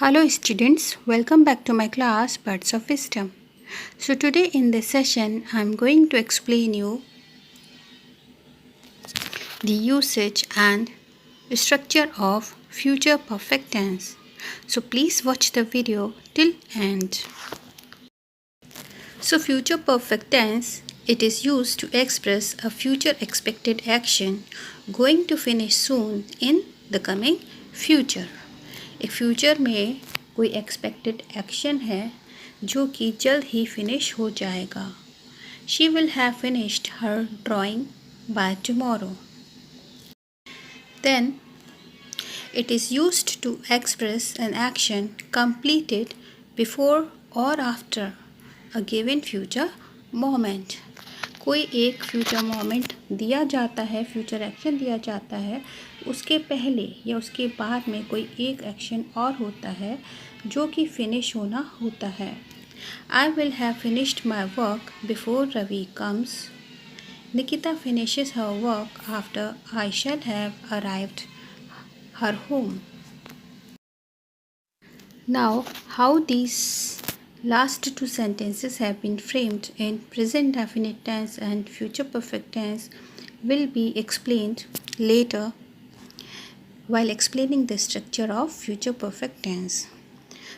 Hello students, welcome back to my class Birds of Wisdom. So today in this session I am going to explain you the usage and structure of future perfect tense. So please watch the video till end. So future perfect tense, it is used to express a future expected action going to finish soon in the coming future. एक future में कोई expected action है जो कि जल्द ही finish हो जाएगा. She will have finished her drawing by tomorrow. Then it is used to express an action completed before or after a given future moment. कोई एक फ्यूचर मोमेंट दिया जाता है, फ्यूचर एक्शन दिया जाता है, उसके पहले या उसके बाद में कोई एक एक्शन और होता है जो कि फिनिश होना होता है. I will have finished my work before Ravi comes. Nikita finishes her work after I shall have arrived her home. Now, how these last two sentences have been framed in present definite tense and future perfect tense will be explained later while explaining the structure of future perfect tense.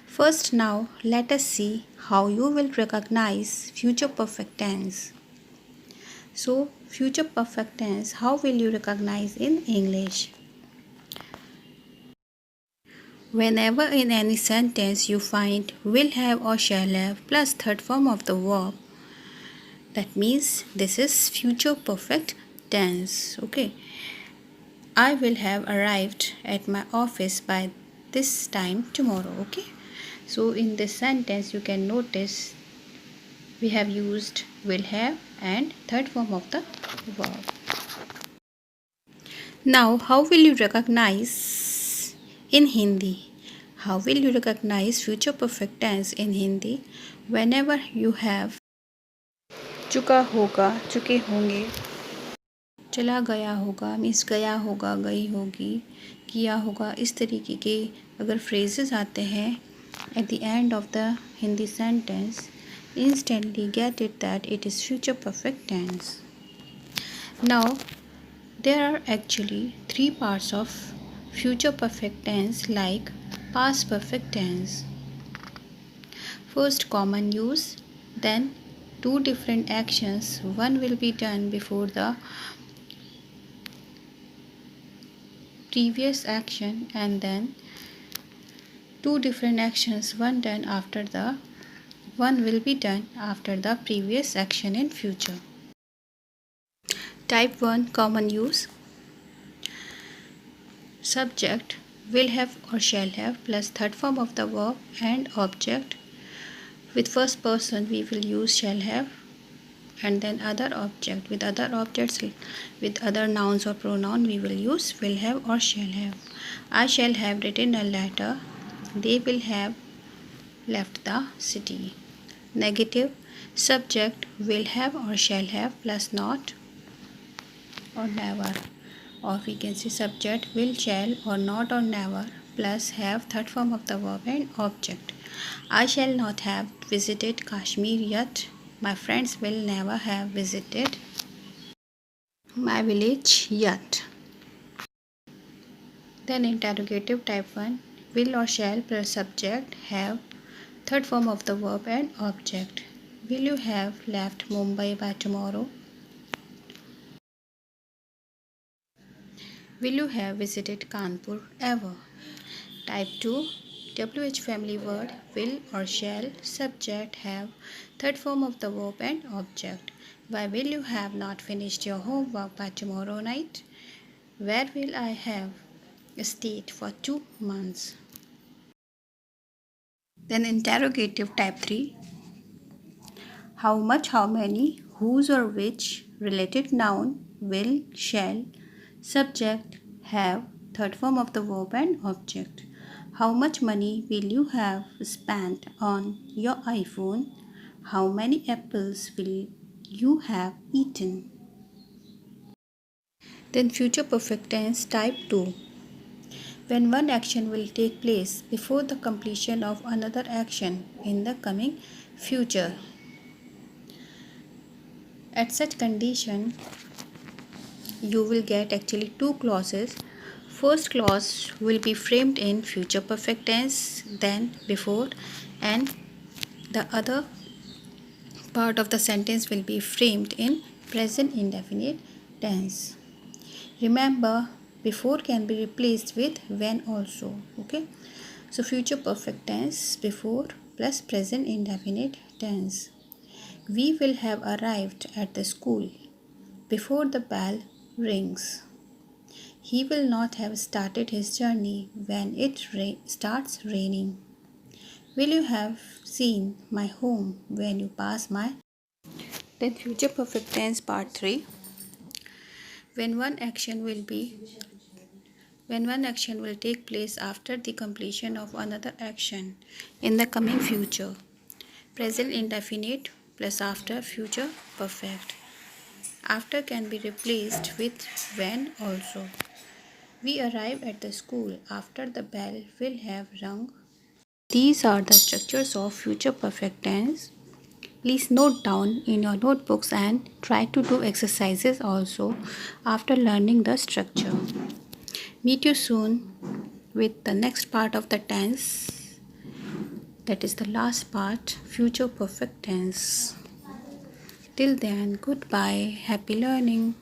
First, now let us see how you will recognize future perfect tense. So, future perfect tense, how will you recognize in English? Whenever in any sentence you find will have or shall have plus third form of the verb, that means this is future perfect tense. Okay. I will have arrived at my office by this time tomorrow. Okay. So in this sentence you can notice we have used will have and third form of the verb. Now how will you recognize in Hindi? How will you recognize future perfect tense in Hindi? Whenever you have चुका होगा, चुके होंगे, चला गया होगा means गया होगा, गई होगी, किया होगा, इस तरीके के अगर फ्रेजेस आते हैं at the end of the Hindi sentence, instantly get it that it is future perfect tense. Now there are actually three parts of future perfect tense like past perfect tense. First, common use, then two different actions, one will be done before the previous action and then two different actions, one will be done after the previous action in future. Type 1 common use. Subject will have or shall have plus third form of the verb and object. With first person we will use shall have and then other object. With other objects, with other nouns or pronoun we will use will have or shall have. I shall have written a letter. They will have left the city. Negative. Subject will have or shall have plus not or never, or we can say subject will, shall or not or never plus have third form of the verb and object. I shall not have visited Kashmir yet. My friends will never have visited my village yet. Then interrogative type 1 will or shall plus subject have third form of the verb and object. Will you have left Mumbai by tomorrow? Will you have visited Kanpur ever? Type 2 WH family word will or shall subject have third form of the verb and object. Why will you have not finished your homework by tomorrow night? Where will I have stayed for 2 months? Then interrogative type 3. How much, how many, whose or which, related noun, will, shall, subject, have, third form of the verb and object. How much money will you have spent on your iPhone? How many apples will you have eaten? Then future perfect tense type 2. when one action will take place before the completion of another action in the coming future. At such condition, you will get actually two clauses. First clause will be framed in future perfect tense, then before, and the other part of the sentence will be framed in present indefinite tense. Remember, before can be replaced with when also. Okay, so future perfect tense before plus present indefinite tense. We will have arrived at the school before the bell rings. He will not have started his journey when it starts raining. Will you have seen my home when you pass my? Then future perfect tense part 3. When one action will be when one action will take place after the completion of another action in the coming future. Present indefinite plus after future perfect. After can be replaced with when also. We arrive at the school after the bell will have rung. These are the structures of future perfect tense. Please note down in your notebooks and try to do exercises also after learning the structure. Meet you soon with the next part of the tense, that is the last part, future perfect tense. Till then, goodbye, happy learning.